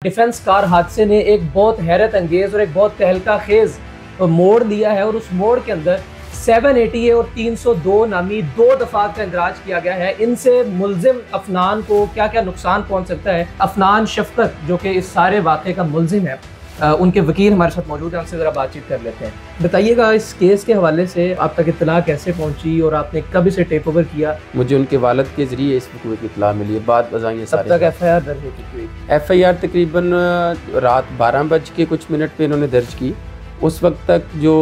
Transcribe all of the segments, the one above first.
Defence car हादसे ने एक बहुत हैरत अंगेज और एक बहुत तहलका खेज मोड़ लिया है और उस मोड़ के अंदर 780A और 302 नामी दो दफात का इंदराज किया गया है। इनसे मुलजिम अफनान को क्या क्या नुकसान पहुंच सकता है। अफनान शफकत जो कि इस सारे वाक़े का मुलजिम है, उनके वकील हमारे साथ मौजूद हैं, उनसे ज़रा बातचीत कर लेते हैं। बताइएगा इस केस के हवाले से आप तक इत्तला कैसे पहुंची और आपने कब इसे टेक ओवर किया? मुझे उनके वालिद के ज़रिए इस वक़्त की इत्तला मिली है। बात बताइए अब तक FIR दर्ज हो चुकी हुई? FIR तकरीबन रात 12:00 पे इन्होंने दर्ज की। उस वक्त तक जो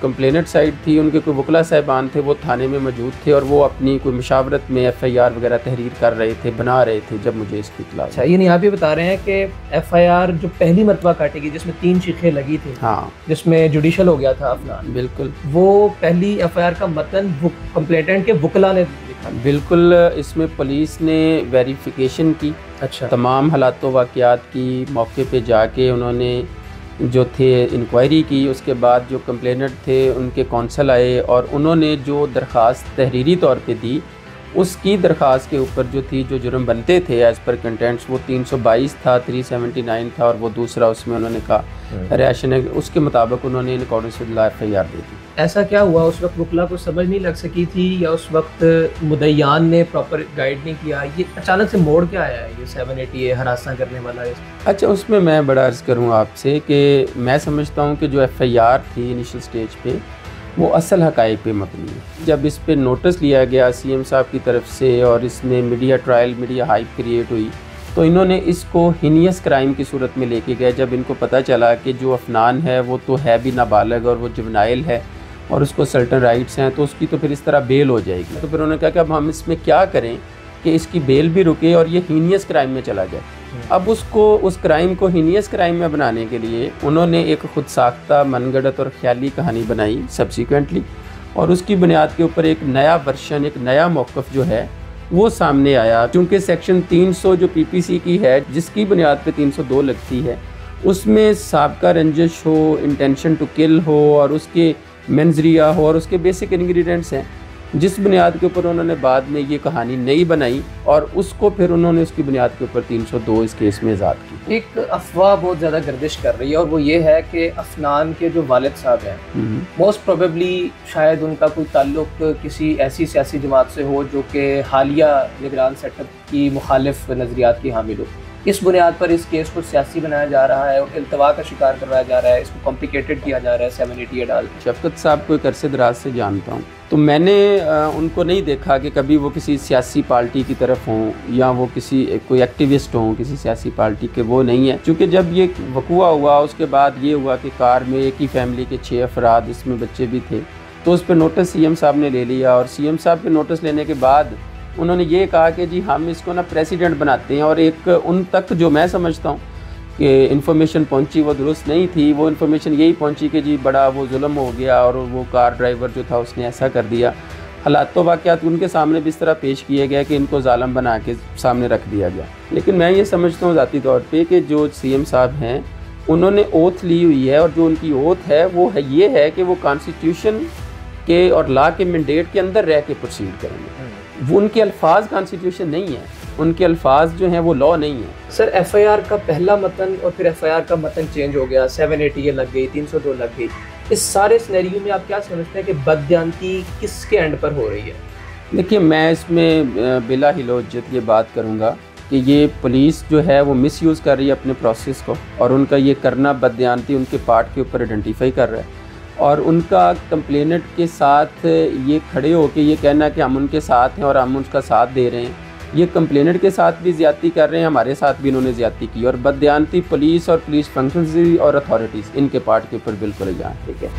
कंप्लेनेंट साइड थी उनके कोई वकला साहिबान थे, वो थाने में मौजूद थे और वो अपनी कोई मुशावरत में FIR वगैरह तहरीर कर रहे थे, बना रहे थे जब मुझे इसकी इत्तला। अच्छा, यानी आप ये बता रहे हैं कि FIR जो पहली मरतबा काटेगी जिसमें 3 चीखें लगी थी, हाँ, जिसमें जुडिशल हो गया था अफनान, बिल्कुल वो पहली FIR का मतन कंप्लेनेंट के वकला ने लिखा। बिल्कुल, इसमें पुलिस ने वेरिफिकेशन की। अच्छा, तमाम हालात वाक़यात की मौके पे जाके उन्होंने जो थे इंक्वायरी की। उसके बाद जो कंप्लेनेंट थे उनके कौंसल आए और उन्होंने जो दरख्वास्त तहरीरी तौर पे दी, उसकी दरख्वास्त के ऊपर जो थी, जो जुर्म बनते थे एज़ पर कंटेंट्स, वो 322 था, 379 था और वो दूसरा उसमें उन्होंने कहा रिएक्शन है, उसके मुताबिक उन्होंने in according with law FIR दे दी। ऐसा क्या हुआ उस वक्त वकला को समझ नहीं लग सकी थी या उस वक्त मुद्दईयान ने प्रॉपर गाइड नहीं किया? ये अचानक से मोड़ क्या आया है ये 780A हरासा करने वाला है? अच्छा, उसमें मैं बड़ा अर्ज़ करूँ आपसे कि मैं समझता हूँ कि जो FIR थी इनिशियल स्टेज पे, वो असल हक़ाइक़ पे मबनी है। जब इस पे नोटिस लिया गया CM साहब की तरफ से और इसमें media trial, media hype create हुई, तो इन्होंने इसको हीनियस क्राइम की सूरत में लेके गए। जब इनको पता चला कि जो अफनान है वो तो है भी नाबालग और वो जुवेनाइल है और उसको सर्टन राइट्स हैं, तो उसकी तो फिर इस तरह बेल हो जाएगी। तो फिर उन्होंने कहा कि अब हम इसमें क्या करें कि इसकी बेल भी रुके और ये हीनियस क्राइम में चला जाए। अब उसको, उस क्राइम को हीनियस क्राइम में बनाने के लिए उन्होंने एक खुद साख्ता, मनगढ़ंत और ख्याली कहानी बनाई सब्सिक्वेंटली, और उसकी बुनियाद के ऊपर एक नया वर्शन, एक नया मौक़िफ़ जो है वो सामने आया। चूँकि सेक्शन 300 जो PPC की है, जिसकी बुनियाद पे 302 लगती है, उसमें साबका रंजिश हो, इंटेंशन टू किल हो और उसके मेंजरिया हो और उसके बेसिक इंग्रेडिएंट्स हैं, जिस बुनियाद के ऊपर उन्होंने बाद में ये कहानी नई बनाई और उसको फिर उन्होंने उसकी बुनियाद के ऊपर 302 इस केस में इजाद की। एक अफवाह बहुत ज़्यादा गर्दिश कर रही है और वो ये है कि अफनान के जो वालिद साहब हैं, मोस्ट प्रोबेबली शायद उनका कोई ताल्लुक किसी ऐसी सियासी जमात से हो जो कि हालिया निगरान सेटअप की मुखालिफ नज़रियात की हामिल हो। इस बुनियाद पर इस केस को सियासी बनाया जा रहा है और इल्तवा का शिकार करवाया जा रहा है, इसको कॉम्प्लिकेटेड किया जा रहा है 780A डाल के। शफकत साहब को एक अरसे दराज से जानता हूँ, तो मैंने उनको नहीं देखा कि कभी वो किसी सियासी पार्टी की तरफ हों या वो किसी कोई एक्टिविस्ट हों किसी सियासी पार्टी के, वो नहीं है। क्योंकि जब ये वक़ूआ हुआ उसके बाद ये हुआ कि कार में एक ही फैमिली के 6 अफराद, इसमें बच्चे भी थे, तो उस पर नोटिस CM साहब ने ले लिया और CM साहब के नोटिस लेने के बाद उन्होंने ये कहा कि जी हम इसको ना प्रेसिडेंट बनाते हैं। और एक उन तक जो मैं समझता हूँ कि इन्फॉर्मेशन पहुंची वो दुरुस्त नहीं थी। वो इन्फॉर्मेशन यही पहुंची कि जी बड़ा वो जुल्म हो गया और वो कार ड्राइवर जो था उसने ऐसा कर दिया। हालात तो वाक़यात उनके सामने भी इस तरह पेश किए गए कि इनको जालिम बना के सामने रख दिया गया। लेकिन मैं ये समझता हूँ ज़ाती तौर पे कि जो CM साहब हैं उन्होंने ओथ ली हुई है और जो उनकी ओथ है वो है ये है कि वो कॉन्स्टिट्यूशन के और लॉ के मैंडेट के अंदर रह के प्रोसीड करेंगे। वो उनके अल्फाज कॉन्स्टिट्यूशन नहीं है, उनके अल्फाज जो हैं वो लॉ नहीं है। सर, FIR का पहला मतन और फिर FIR का मतन चेंज हो गया, 780A लग गई, 302 लग गई। इस सारे सिनेरियो में आप क्या समझते हैं कि बददियानती किसके एंड पर हो रही है? देखिए, मैं इसमें बिला हिलोजत ये बात करूँगा कि ये पुलिस जो है वो मिसयूज़ कर रही है अपने प्रोसेस को, और उनका ये करना बददियानती उनके पार्ट के ऊपर आइडेंटिफाई कर रहा है। और उनका कंप्लेनेंट के साथ ये खड़े होकर ये कहना कि हम उनके साथ हैं और हम उनका साथ दे रहे हैं, ये कंप्लेनेंट के साथ भी ज़्यादती कर रहे हैं, हमारे साथ भी इन्होंने ज़्यादती की। और बददियानती पुलिस और पुलिस फंक्शंस और अथॉरिटीज़, इनके पार्ट के ऊपर बिल्कुल यहाँ। ठीक है।